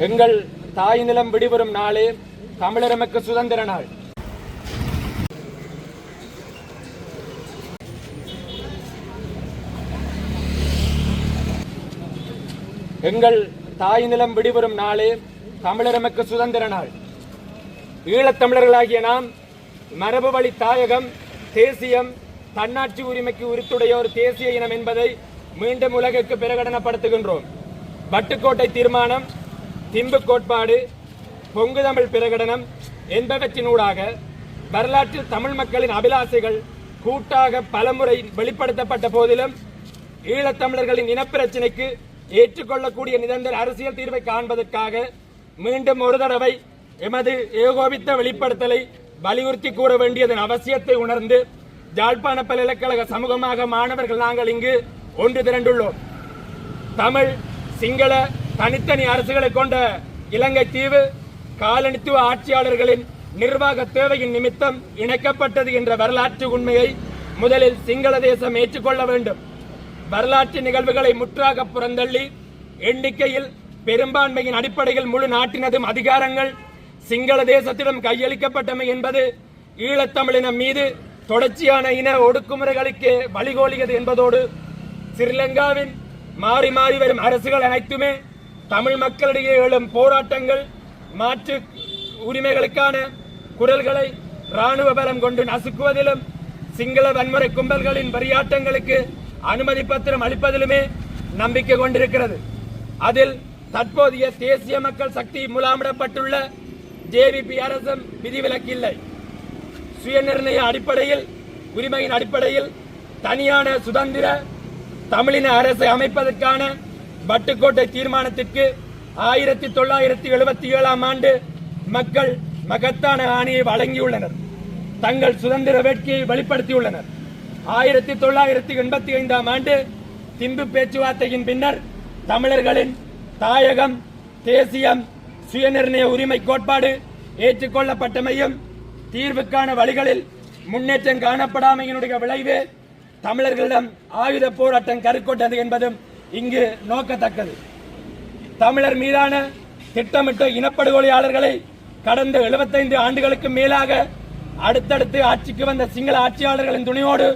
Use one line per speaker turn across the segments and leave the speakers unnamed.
எங்கள் தாய் நிலம் விடுபெறும் நாளே தமிழரமக்கு சுதந்திர நாள். எங்கள் தாய் நிலம் விடுபெறும் நாளே தமிழரமக்கு சுதந்திர நாள். ஈழத்தமிழர்களாகிய நாம் மரபு வழி தாயகம், தேசியம், தன்னாட்சி உரிமைக்கு உரித்துடைய ஒரு தேசிய இனம் என்பதை மீண்டும் உலகிற்கு பிரகடனப்படுத்துகின்றோம். வட்டுக்கோட்டை தீர்மானம், திம்பு கோட்பாடு, பொங்கு தமிழ் பிரகடனம் என்பவற்றினூடாக வரலாற்றில் தமிழ் மக்களின் அபிலாசைகள் கூட்டாக பலமுறை வெளிப்படுத்தப்பட்ட போதிலும் ஈழத்தமிழர்களின் இனப்பிரச்சினைக்கு ஏற்றுக்கொள்ளக்கூடிய நிரந்தர அரசியல் தீர்வை காண்பதற்காக மீண்டும் ஒரு தடவை எமது ஏகோபித்த வெளிப்படுத்தலை வலியுறுத்தி கூற வேண்டியதன் அவசியத்தை உணர்ந்து யாழ்ப்பாண பல்கலைக்கழக சமூகமாக மாணவர்கள் நாங்கள் இங்கு ஒன்று திரண்டுள்ளோம். தமிழ், சிங்கள தனித்தனி அரசுகளை கொண்ட இலங்கை தீவு காலனித்துவ ஆட்சியாளர்களின் நிர்வாக தேவையின் நிமித்தம் இணைக்கப்பட்டது என்ற வரலாற்று உண்மையை முதலில் சிங்கள தேசம் ஏற்றுக்கொள்ள வேண்டும். வரலாற்று நிகழ்வுகளை முற்றாக புறந்தள்ளி எண்ணிக்கையில் பெரும்பான்மையின் அடிப்படையில் முழு நாட்டினதும் அதிகாரங்கள் சிங்கள தேசத்திடம் கையளிக்கப்பட்டமை என்பது ஈழத்தமிழினம் மீது தொடர்ச்சியான இன ஒடுக்குமுறைகளுக்கு வழிகோலியது என்பதோடு ஸ்ரீலங்காவின் மாறி மாறி வரும் அரசுகள் அனைத்துமே தமிழ் மக்களிடையே எழும் போராட்டங்கள், மாற்று உரிமைகளுக்கான குரல்களை இராணுவ பலம் கொண்டு நசுக்குவதிலும் சிங்கள வன்முறை கும்பல்களின் வரியாட்டங்களுக்கு அனுமதி பத்திரம் அளிப்பதிலுமே நம்பிக்கை கொண்டிருக்கிறது. அதில் தற்போதைய தேசிய மக்கள் சக்தி முலாமிடப்பட்டுள்ள ஜேவிபி அரசும் விதிவிலக்கில்லை. சுயநிர்ணய அடிப்படையில், உரிமையின் அடிப்படையில் தனியான சுதந்திர தமிழின அரசை அமைப்பதற்கான வட்டுக்கோட்டை தீர்மானத்திற்கு 1977 ஆண்டு மக்கள் மகத்தான ஆணையை வழங்கியுள்ளனர். தங்கள் சுதந்திர வேட்கையை வெளிப்படுத்தியுள்ளனர். 1985 ஆண்டு திம்பு பேச்சுவார்த்தையின் பின்னர் தமிழர்களின் தாயகம், தேசியம், சுயநிர்ணய உரிமை கோட்பாடு ஏற்றுக்கொள்ளப்பட்டமையும் தீர்வுக்கான வழிகளில் முன்னேற்றம் காணப்படாமையினுடைய விளைவே தமிழர்களிடம் ஆயுத போராட்டம் கருக்கொண்டது என்பதும் இங்கு நோக்கத்தக்கது. தமிழர் மீதான திட்டமிட்ட இனப்படுகொலையாளர்களை கடந்த 75 ஆண்டுகளுக்கு மேலாக அடுத்தடுத்து ஆட்சிக்கு வந்த சிங்கள ஆட்சியாளர்களின் துணையோடு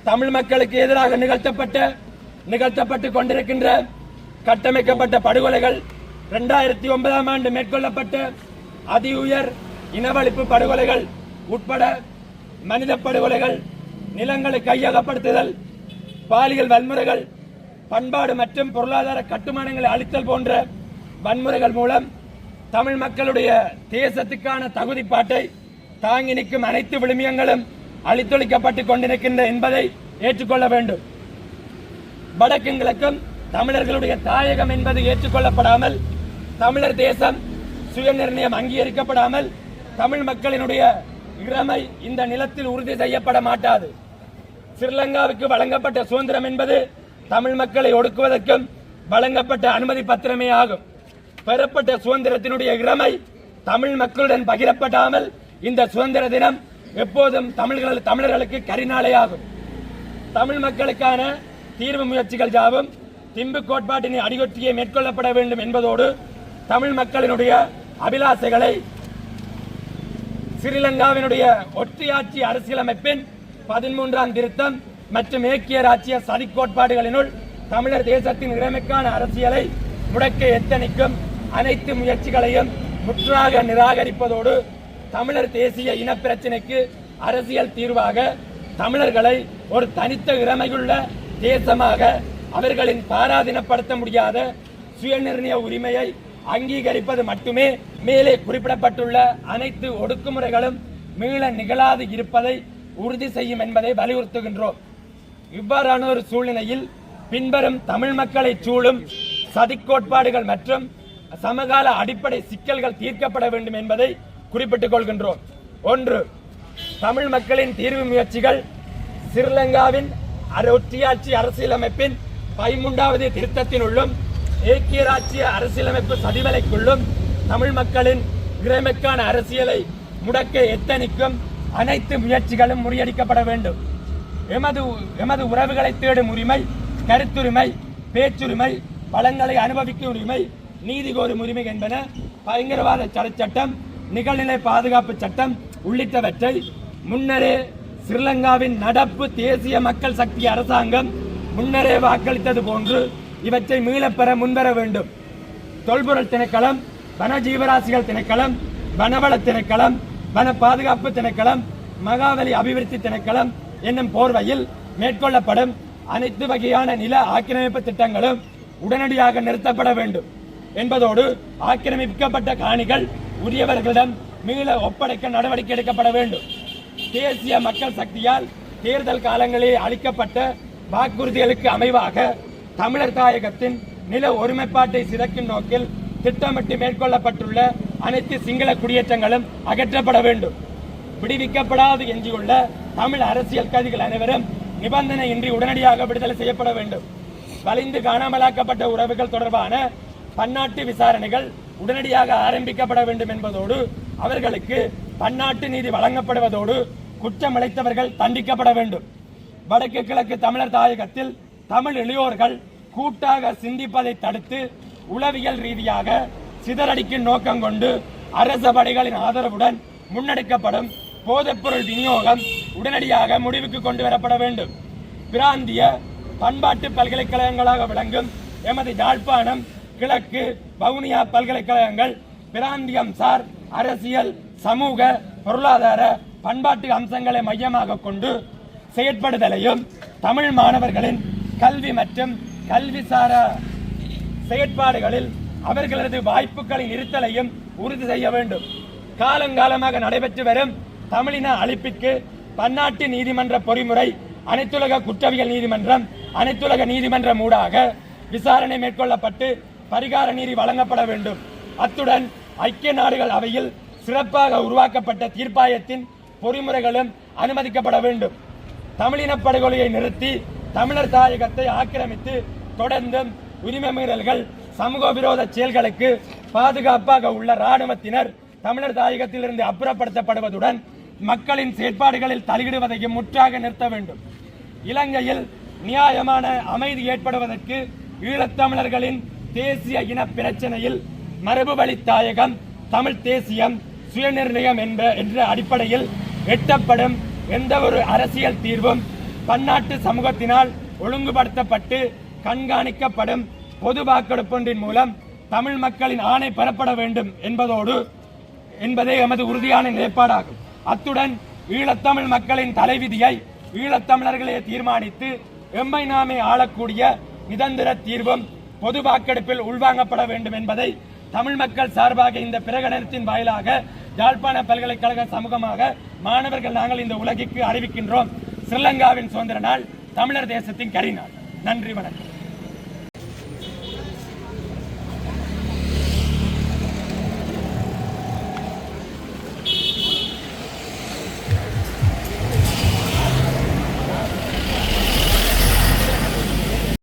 தமிழ் மக்களுக்கு எதிராக நிகழ்த்தப்பட்டு கொண்டிருக்கின்ற கட்டமைக்கப்பட்ட படுகொலைகள், 2009 ஆண்டு மேற்கொள்ளப்பட்ட அதி உயர் இனவழிப்பு படுகொலைகள் உட்பட மனித படுகொலைகள், நிலங்களை கையகப்படுத்துதல், பாலியல் வன்முறைகள், பண்பாடு மற்றும் பொருளாதார கட்டுமானங்களை அளித்தல் போன்ற வன்முறைகள் மூலம் தமிழ் மக்களுடைய தேசத்துக்கான தகுதிப்பாட்டை தாங்கி நிற்கும் அனைத்து விழுமியங்களும் அழித்தொழிக்கப்பட்டுக் கொண்டிருக்கின்ற என்பதை ஏற்றுக்கொள்ள வேண்டும். வடக்கும் கிழக்கும் தமிழர்களுடைய தாயகம் என்பது ஏற்றுக்கொள்ளப்படாமல், தமிழர் தேசம் சுயநிர்ணயம் அங்கீகரிக்கப்படாமல் தமிழ் மக்களினுடைய இறமை இந்த நிலத்தில் உறுதி செய்யப்பட மாட்டாது. ஸ்ரீலங்காவுக்கு வழங்கப்பட்ட சுதந்திரம் என்பது தமிழ் மக்களை ஒடுக்குவதற்கும் வழங்கப்பட்ட அனுமதி பத்திரமே ஆகும். பெறப்பட்ட சுதந்திரத்தினுடைய இறமை தமிழ் மக்களுடன் பகிரப்படாமல் இந்த சுதந்திர தினம் எப்போதும் தமிழர்களுக்கு கரிநாளையாகும். தமிழ் மக்களுக்கான தீர்வு முயற்சிகள் யாவும் திம்பு கோட்பாட்டினை அடியொற்றியே மேற்கொள்ளப்பட வேண்டும் என்பதோடு தமிழ் மக்களினுடைய அபிலாசைகளை ஸ்ரீலங்காவினுடைய ஒற்றையாட்சி அரசியலமைப்பின் 13ஆம் திருத்தம் மற்றும் ஏக்கிய ராச்சிய சதி கோட்பாடுகளினுள் தமிழர் தேசத்தின் இறைமைக்கான அரசியலை முடக்க எத்தனிக்கும் அனைத்து முயற்சிகளையும் முற்றாக நிராகரிப்பதோடு தமிழர் தேசிய இனப்பிரச்சினைக்கு அரசியல் தீர்வாக தமிழர்களை ஒரு தனித்த இறைமையுள்ள தேசமாக அவர்களின் பாராதீனப்படுத்த முடியாத சுயநிர்ணய உரிமையை அங்கீகரிப்பது மட்டுமே மேலே குறிப்பிடப்பட்டுள்ள அனைத்து ஒடுக்குமுறைகளும் மீள நிகழாது இருப்பதை உறுதி செய்யும் என்பதை வலியுறுத்துகின்றோம். இவ்வாறான ஒரு சூழ்நிலையில் பின்வரும் தமிழ் மக்களை சூழும் சதி கோட்பாடுகள் மற்றும் சமகால அடிப்படை சிக்கல்கள் தீர்க்கப்பட வேண்டும் என்பதை குறிப்பிட்டுக் கொள்கின்றோம். 1. தமிழ் மக்களின் தீர்வு முயற்சிகள் ஸ்ரீலங்காவின் ஒற்றையாட்சி அரசியலமைப்பின் 13வது திருத்தத்தினுள்ளும் ஏக்கிய ராச்சிய அரசியலமைப்பு சதிவலைக்குள்ளும் தமிழ் மக்களின் இறைமைக்கான அரசியலை முடக்க எத்தனிக்கும் அனைத்து முயற்சிகளும் முறியடிக்கப்பட வேண்டும். எமது உறவுகளை தேடும் உரிமை, கருத்துரிமை, பேச்சுரிமை, வளங்களை அனுபவிக்கும் உரிமை, நீதி கோரும் உரிமை என்பன பயங்கரவாத தடை சட்டம், நிகழ்நிலை பாதுகாப்பு சட்டம் உள்ளிட்டவற்றை முன்னரே ஸ்ரீலங்காவின் நடப்பு தேசிய மக்கள் சக்தி அரசாங்கம் முன்னரே வாக்களித்தது போன்று இவற்றை மீளப்பெற முன்வர வேண்டும். தொல்பொருள் திணைக்களம், வன ஜீவராசிகள் திணைக்களம், வனவள திணைக்களம், வன பாதுகாப்பு திணைக்களம், மகாவலி அபிவிருத்தி திணைக்களம் என்னும் போர்வையில் மேற்கொள்ளப்படும் அனைத்து வகையான நில ஆக்கிரமிப்பு திட்டங்களும் உடனடியாக நிறுத்தப்பட வேண்டும் என்பதோடு ஆக்கிரமிக்கப்பட்ட காணிகள் உரியவர்களிடம் மீள ஒப்படைக்க நடவடிக்கை எடுக்கப்பட வேண்டும். தேசிய மக்கள் சக்தியால் தேர்தல் காலங்களில் அளிக்கப்பட்ட வாக்குறுதிகளுக்கு அமைவாக தமிழர் தாயகத்தின் நில ஒருமைப்பாட்டை சிதைக்கும் நோக்கில் திட்டமிட்டு மேற்கொள்ளப்பட்டுள்ள அனைத்து சிங்கள குடியேற்றங்களும் அகற்றப்பட வேண்டும். விடுவிக்கப்படாது எஞ்சியுள்ள தமிழ் அரசியல் கைதிகள் அனைவரும் நிபந்தனையின்றி உடனடியாக விடுதலை செய்யப்பட வேண்டும். வலிந்து காணாமலாக்கப்பட்ட உறவுகள் தொடர்பான பன்னாட்டு விசாரணைகள் உடனடியாக ஆரம்பிக்கப்பட வேண்டும் என்பதோடு அவர்களுக்கு பன்னாட்டு நீதி வழங்கப்படுவதோடு குற்றம் இழைத்தவர்கள் தண்டிக்கப்பட வேண்டும். வடக்கு கிழக்கு தமிழர் தாயகத்தில் தமிழ் இளையோர்கள் கூட்டாக சிந்திப்பதை தடுத்து உளவியல் ரீதியாக சிதறடிக்கும் நோக்கம் கொண்டு அரச படைகளின் ஆதரவுடன் முன்னெடுக்கப்படும் போதைப்பொருள் விநியோகம் உடனடியாக முடிவுக்கு கொண்டு வரப்பட வேண்டும். பிராந்திய பண்பாட்டு பல்கலைக்கழகங்களாக விளங்கும் எமது யாழ்ப்பாணம் கிழக்கு வவுனியா பல்கலைக்கழகங்கள் பிராந்தியம் சார் அரசியல், சமூக, பொருளாதார, பண்பாட்டு அம்சங்களை மையமாக கொண்டு செயற்படுதலையும் தமிழ் மாணவர்களின் கல்வி மற்றும் கல்விசார செயற்பாடுகளில் அவர்களது வாய்ப்புகளின் இருத்தலையும் உறுதி செய்ய வேண்டும். காலங்காலமாக நடைபெற்று வரும் தமிழின அழிப்பிற்கு பன்னாட்டு நீதிமன்ற பொறிமுறை, அனைத்துலக குற்றவியல் நீதிமன்றம், அனைத்துலக நீதிமன்றம் ஊடாக விசாரணை மேற்கொள்ளப்பட்டு பரிகார நீதி வழங்கப்பட வேண்டும். அத்துடன் ஐக்கிய நாடுகள் அவையில் சிறப்பாக உருவாக்கப்பட்ட தீர்ப்பாயத்தின் பொறிமுறைகளும் அனுமதிக்கப்பட வேண்டும். தமிழின படுகொலையை நிறுத்தி தமிழர் தாயகத்தை ஆக்கிரமித்து தொடர்ந்தும் உரிமை மீறல்கள், சமூக விரோத செயல்களுக்கு பாதுகாப்பாக உள்ள இராணுவத்தினர் தமிழர் தாயகத்திலிருந்து அப்புறப்படுத்தப்படுவதுடன் மக்களின் செயற்பாடுகளில் தலையிடுவதையும் முற்றாக நிறுத்த வேண்டும். இலங்கையில் நியாயமான அமைதி ஏற்படுவதற்கு ஈழத்தமிழர்களின் தேசிய இன பிரச்சனையில் மரபு வழி தாயகம், தமிழ் தேசியம், சுயநிர்ணயம் என்ற அடிப்படையில் எட்டப்படும் எந்த ஒரு அரசியல் தீர்வும் பன்னாட்டு சமூகத்தினால் ஒழுங்குபடுத்தப்பட்டு கண்காணிக்கப்படும் பொது வாக்கெடுப்பொன்றின் மூலம் தமிழ் மக்களின் ஆணை பெறப்பட வேண்டும் என்பதே எமது உறுதியான நிலைப்பாடாகும். அத்துடன் ஈழத்தமிழ் மக்களின் தலைவிதியை ஈழத்தமிழர்களே தீர்மானித்து எம்மை நாமே ஆளக்கூடிய நிரந்தர தீர்வும் பொது வாக்கெடுப்பில் உள்வாங்கப்பட வேண்டும் என்பதை தமிழ் மக்கள் சார்பாக இந்த பிரகடனத்தின் வாயிலாக யாழ்ப்பாண பல்கலைக்கழக சமூகமாக மாணவர்கள் நாங்கள் இந்த உலகிற்கு அறிவிக்கின்றோம். ஸ்ரீலங்காவின் சுதந்திர நாள், தமிழர் தேசத்தின் கரிநாள். நன்றி, வணக்கம்.